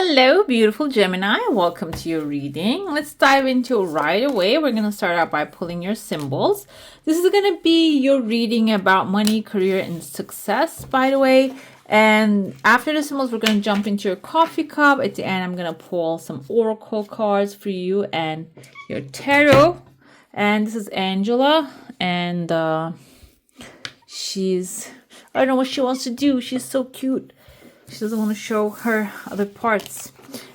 Hello, beautiful Gemini. Welcome to your reading. Let's dive into it right away. We're going to start out by pulling your symbols. This is going to be your reading about money, career, and success, by the way. And after the symbols, we're going to jump into your coffee cup. At the end, I'm going to pull some oracle cards for you and your tarot. And this is Angela. And I don't know what she wants to do. She's so cute. She doesn't want to show her other parts.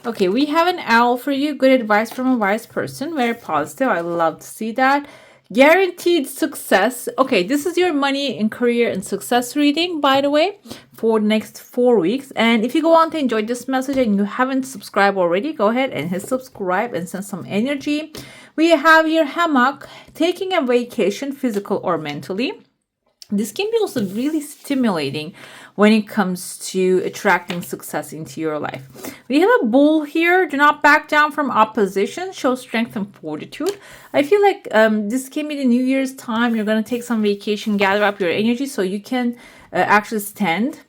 Okay, we have an owl for you. Good advice from a wise person. Very positive. I love to see that. Guaranteed success. Okay, this is your money and career and success reading, by the way, for the next 4 weeks. And if you go on to enjoy this message and you haven't subscribed already, go ahead and hit subscribe and send some energy. We have your hammock, taking a vacation, physical or mentally. This can be also really stimulating when it comes to attracting success into your life. We have a bull here. Do not back down from opposition. Show strength and fortitude. I feel like this can be the New Year's time. You're going to take some vacation, gather up your energy so you can actually stand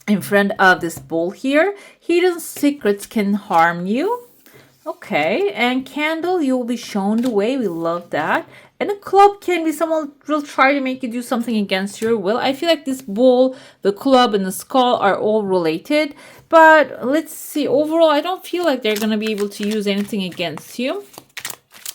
in front of this bull here. Hidden secrets can harm you. Okay, and candle, you will be shown the way. We love that. And a club can be someone will try to make you do something against your will. I feel like this bull, the club, and the skull are all related. But let's see. Overall, I don't feel like they're going to be able to use anything against you.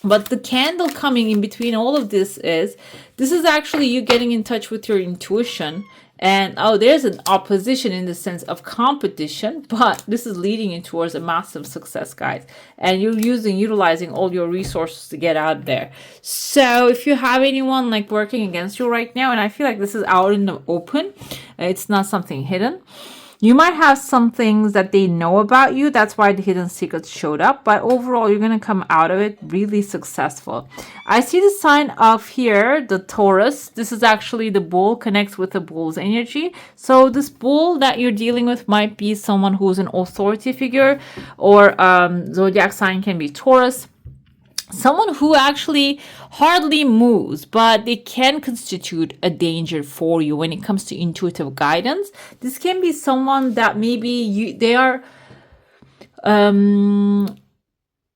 But the candle coming in between all of this is actually you getting in touch with your intuition. And there's an opposition in the sense of competition, but this is leading you towards a massive success, guys. And you're utilizing all your resources to get out there. So if you have anyone like working against you right now, and I feel like this is out in the open, it's not something hidden. You might have some things that they know about you. That's why the hidden secrets showed up. But overall, you're going to come out of it really successful. I see the sign of here, the Taurus. This is actually the bull, connects with the bull's energy. So this bull that you're dealing with might be someone who's an authority figure, or zodiac sign can be Taurus. Someone who actually hardly moves, but they can constitute a danger for you when it comes to intuitive guidance. This can be someone that maybe they are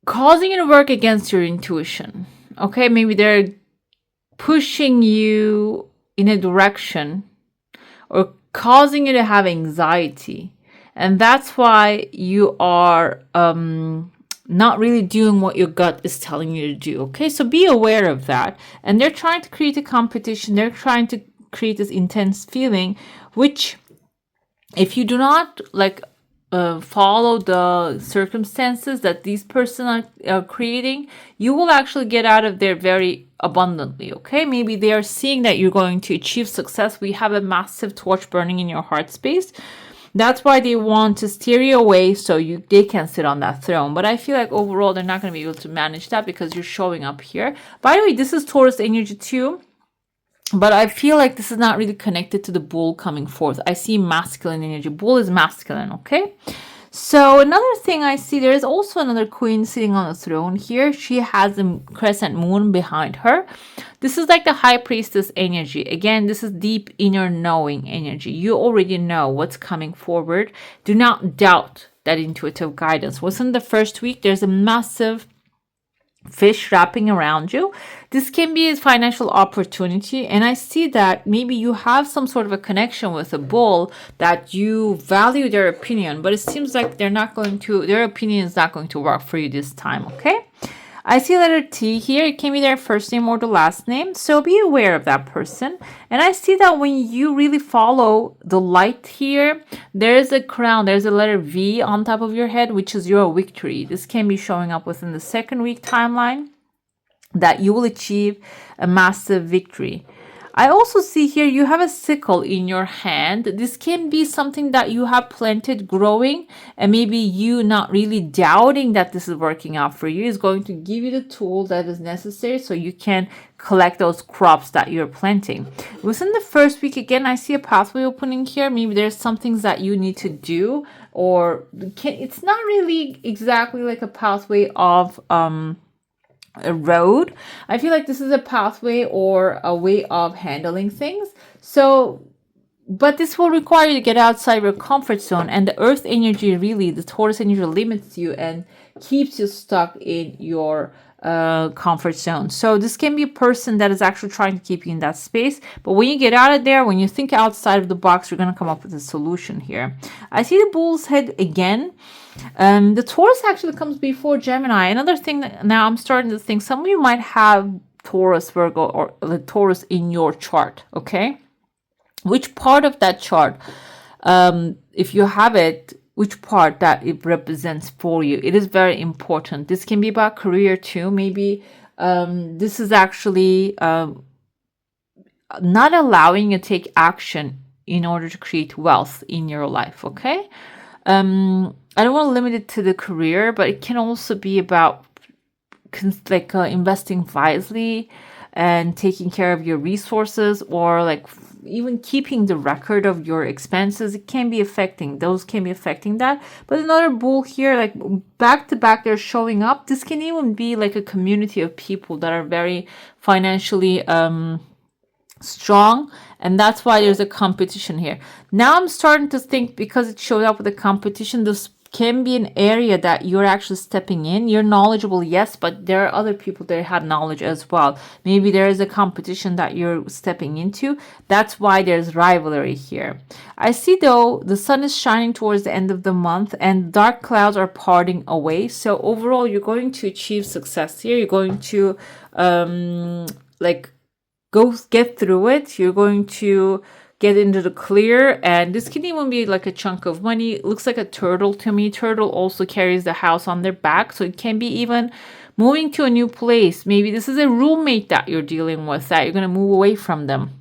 causing you to work against your intuition. Okay, maybe they're pushing you in a direction or causing you to have anxiety. And that's why you are not really doing what your gut is telling you to do. Okay, so be aware of that. And they're trying to create a competition. They're trying to create this intense feeling, which if you do not follow the circumstances that these person are creating, you will actually get out of there very abundantly. Okay, maybe they are seeing that you're going to achieve success. We have a massive torch burning in your heart space. That's why they want to steer you away so they can sit on that throne. But I feel like overall, they're not going to be able to manage that because you're showing up here. By the way, this is Taurus energy too. But I feel like this is not really connected to the bull coming forth. I see masculine energy. Bull is masculine, okay? So another thing I see, there is also another queen sitting on the throne here. She has a crescent moon behind her. This is like the high priestess energy. Again, this is deep inner knowing energy. You already know what's coming forward. Do not doubt that intuitive guidance. Within the first week, there's a massive fish wrapping around you. This can be a financial opportunity, and I see that maybe you have some sort of a connection with a bull that you value their opinion, but it seems like their opinion is not going to work for you this time. Okay, I see letter T here. It can be their first name or the last name, so be aware of that person. And I see that when you really follow the light here, there's a crown, there's a letter V on top of your head, which is your victory. This can be showing up within the second week timeline, that you will achieve a massive victory. I also see here you have a sickle in your hand. This can be something that you have planted growing, and maybe you not really doubting that this is working out for you is going to give you the tool that is necessary so you can collect those crops that you're planting. Within the first week, again, I see a pathway opening here. Maybe there's some things that you need to do, or it's not really exactly like a pathway of a road. I feel like this is a pathway or a way of handling things. So But this will require you to get outside your comfort zone, and the earth energy, really, the Taurus energy limits you and keeps you stuck in your comfort zone. So this can be a person that is actually trying to keep you in that space. But when you get out of there, when you think outside of the box, you're going to come up with a solution here. I see the bull's head again. The Taurus actually comes before Gemini. Another thing that now I'm starting to think, some of you might have Taurus, Virgo, or the Taurus in your chart, okay? Which part of that chart, if you have it, which part that it represents for you. It is very important. This can be about career too. Maybe this is actually not allowing you to take action in order to create wealth in your life, okay? I don't want to limit it to the career, but it can also be about investing wisely and taking care of your resources, or like even keeping the record of your expenses. It can be affecting, those can be affecting that. But another bull here, like back to back, they're showing up. This can even be like a community of people that are very financially strong, and that's why there's a competition here. Now I'm starting to think, because it showed up with a competition, this can be an area that you're actually stepping in. You're knowledgeable, yes, but there are other people that have knowledge as well. Maybe there is a competition that you're stepping into. That's why there's rivalry here. I see, though, the sun is shining towards the end of the month and dark clouds are parting away. So overall, you're going to achieve success here. You're going to go get through it. You're going to get into the clear, and this can even be like a chunk of money. It looks like a turtle to me. Turtle also carries the house on their back, so it can be even moving to a new place. Maybe this is a roommate that you're dealing with, that you're going to move away from them.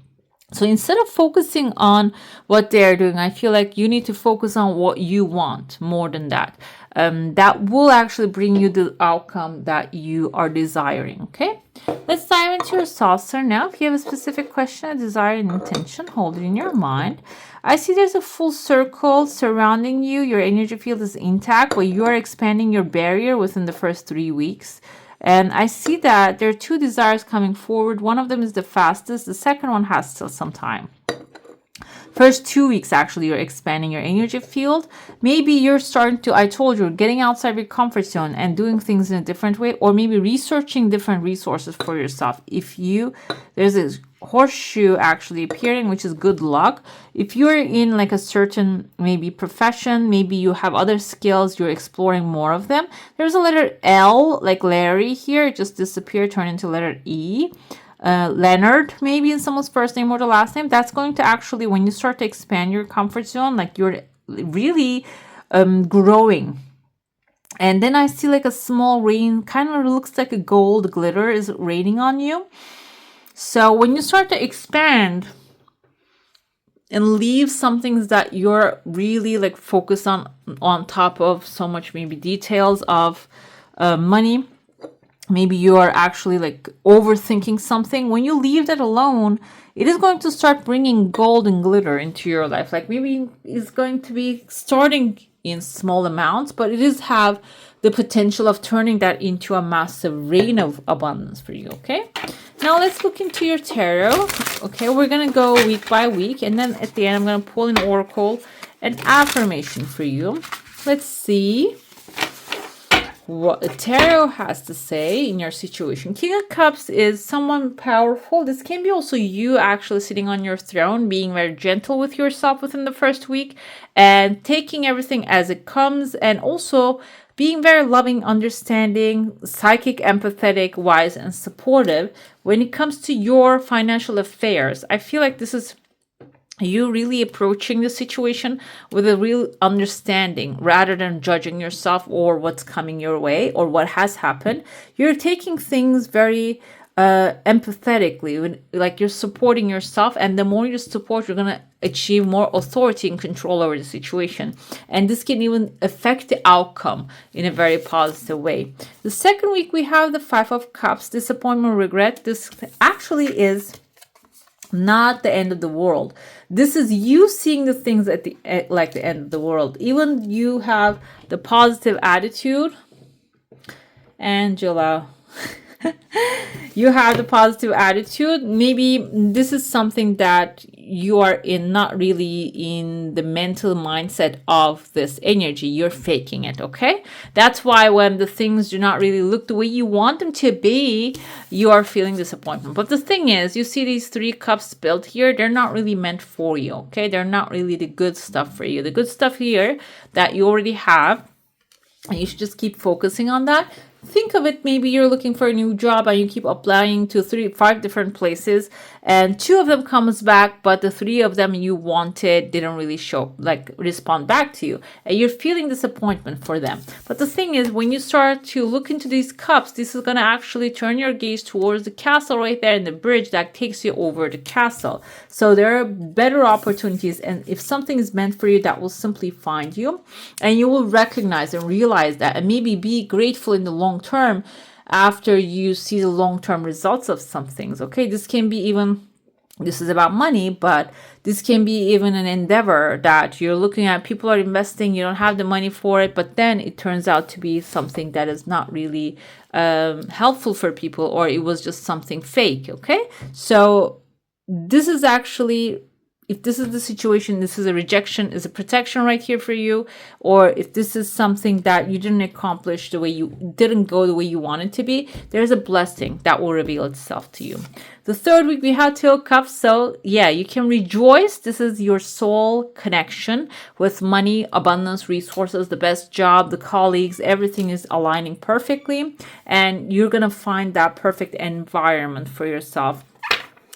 So instead of focusing on what they're doing, I feel like you need to focus on what you want more than that. That will actually bring you the outcome that you are desiring, okay? Let's dive into your saucer now. If you have a specific question, a desire, and intention, hold it in your mind. I see there's a full circle surrounding you. Your energy field is intact, but you are expanding your barrier within the first 3 weeks. And I see that there are two desires coming forward. One of them is the fastest. The second one has still some time. First 2 weeks, actually, you're expanding your energy field. Maybe you're starting to, I told you, getting outside your comfort zone and doing things in a different way, or maybe researching different resources for yourself. There's this horseshoe actually appearing, which is good luck. If you're in like a certain maybe profession, maybe you have other skills, you're exploring more of them. There's a letter L, like Larry here. It just disappeared, turned into letter E. Leonard, maybe in someone's first name or the last name. That's going to actually, when you start to expand your comfort zone, like you're really growing. And then I see like a small rain, kind of looks like a gold glitter is raining on you. So when you start to expand and leave some things that you're really like focused on top of so much, maybe details of money, maybe you are actually like overthinking something. When you leave that alone, it is going to start bringing gold and glitter into your life. Like maybe it's going to be starting in small amounts, but it is have the potential of turning that into a massive rain of abundance for you, okay? Now let's look into your tarot. Okay, we're going to go week by week, and then at the end I'm going to pull an oracle and affirmation for you. Let's see what the tarot has to say in your situation. King of Cups is someone powerful. This can be also you actually sitting on your throne, being very gentle with yourself within the first week and taking everything as it comes, and also being very loving, understanding, psychic, empathetic, wise, and supportive when it comes to your financial affairs. I feel like this is you really approaching the situation with a real understanding rather than judging yourself or what's coming your way or what has happened. You're taking things very empathetically, like you're supporting yourself, and the more you support, you're going to achieve more authority and control over the situation. And this can even affect the outcome in a very positive way. The second week, we have the Five of Cups, disappointment, regret. This actually is not the end of the world. This is you seeing the things at the like the end of the world. Even you have the positive attitude. Angela. You have the positive attitude. Maybe this is something that you are in, not really in the mental mindset of this energy. You're faking it, okay? That's why when the things do not really look the way you want them to be, you are feeling disappointment. But the thing is, you see these 3 cups built here, they're not really meant for you, okay? They're not really the good stuff for you. The good stuff here that you already have, and you should just keep focusing on that. Think of it, maybe you're looking for a new job and you keep applying to 5 different places, and 2 of them comes back, but the 3 of them you wanted didn't really respond back to you, and you're feeling disappointment for them. But the thing is, when you start to look into these cups, this is going to actually turn your gaze towards the castle right there in the bridge that takes you over the castle. So there are better opportunities, and if something is meant for you, that will simply find you, and you will recognize and realize that, and maybe be grateful in the long term after you see the long-term results of some things. Okay, this can be even, this is about money, but this can be even an endeavor that you're looking at. People are investing, you don't have the money for it, but then it turns out to be something that is not really helpful for people, or it was just something fake. Okay, so this is actually, if this is the situation, this is a rejection, is a protection right here for you. Or if this is something that you didn't accomplish the way you didn't go the way you wanted to be, there's a blessing that will reveal itself to you. The 3rd week we had 2 of Cups. So yeah, you can rejoice. This is your soul connection with money, abundance, resources, the best job, the colleagues, everything is aligning perfectly, and you're gonna find that perfect environment for yourself.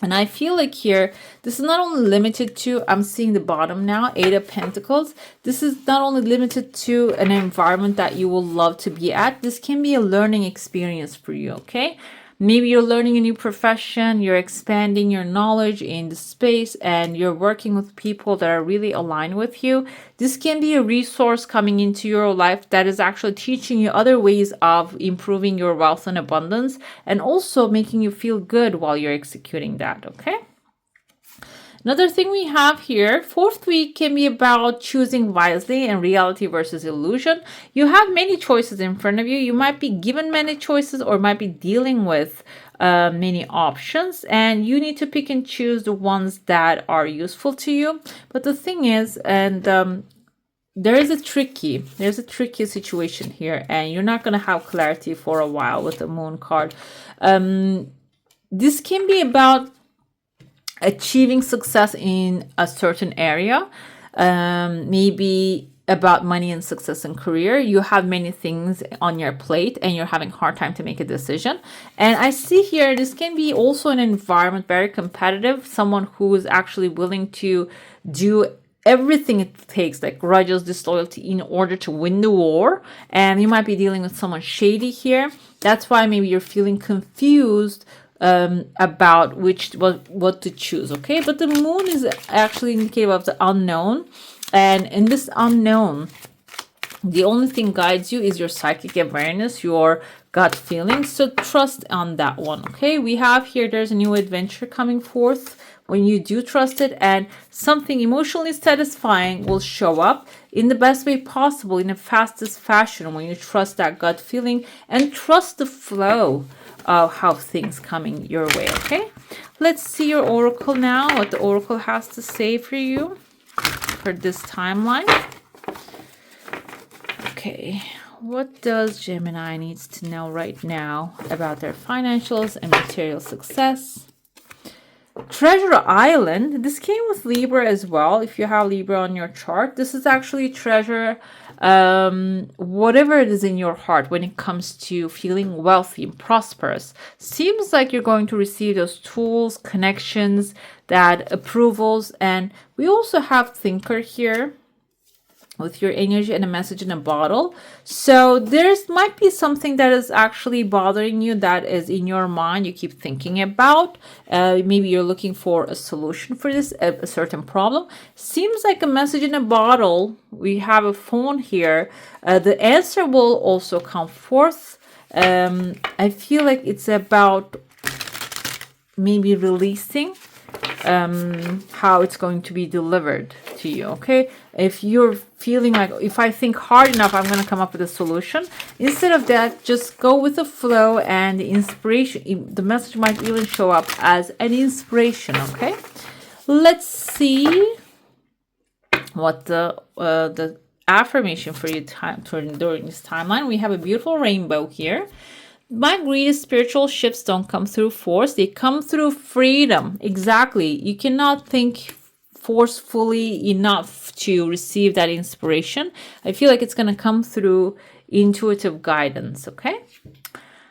And I feel like here, this is not only limited to, I'm seeing the bottom now, 8 of Pentacles. This is not only limited to an environment that you will love to be at. This can be a learning experience for you, okay? Maybe you're learning a new profession, you're expanding your knowledge in the space, and you're working with people that are really aligned with you. This can be a resource coming into your life that is actually teaching you other ways of improving your wealth and abundance, and also making you feel good while you're executing that, okay? Another thing we have here, 4th week can be about choosing wisely and reality versus illusion. You have many choices in front of you. You might be given many choices, or might be dealing with many options, and you need to pick and choose the ones that are useful to you. But the thing is, and there's a tricky situation here, and you're not going to have clarity for a while with the Moon card. This can be about achieving success in a certain area, maybe about money and success and career. You have many things on your plate and you're having a hard time to make a decision. And I see here, this can be also an environment, very competitive, someone who is actually willing to do everything it takes, like grudges, disloyalty, in order to win the war. And you might be dealing with someone shady here. That's why maybe you're feeling confused about what to choose, okay? But the Moon is actually indicative of the unknown, and in this unknown, the only thing guides you is your psychic awareness, your gut feelings. So trust on that one, okay? We have here, there's a new adventure coming forth when you do trust it, and something emotionally satisfying will show up in the best way possible, in the fastest fashion, when you trust that gut feeling and trust the flow of how things coming your way, okay? Let's see your oracle now, what the oracle has to say for you for this timeline. Okay, what does Gemini needs to know right now about their financials and material success? Treasure Island. This came with Libra as well. If you have Libra on your chart, this is actually treasure whatever it is in your heart when it comes to feeling wealthy and prosperous. Seems like you're going to receive those tools, connections, that approvals. And we also have Thinker here with your energy and a message in a bottle. So there's might be something that is actually bothering you, that is in your mind, you keep thinking about. Maybe you're looking for a solution for this, a certain problem. Seems like a message in a bottle. We have a phone here. The answer will also come forth. I feel like it's about maybe releasing how it's going to be delivered to to you, okay? If you're feeling like, if I think hard enough, I'm going to come up with a solution. Instead of that, just go with the flow, and the inspiration, the message might even show up as an inspiration, okay? Let's see what the affirmation for you during this timeline. We have a beautiful rainbow here. My greatest spiritual shifts don't come through force. They come through freedom. Exactly. You cannot think forcefully enough to receive that inspiration. I feel like it's going to come through intuitive guidance. Okay.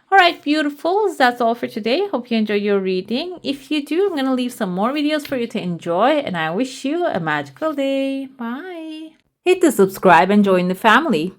All right, beautifuls. That's all for today. Hope you enjoyed your reading. If you do, I'm going to leave some more videos for you to enjoy. And I wish you a magical day. Bye. Hit the subscribe and join the family.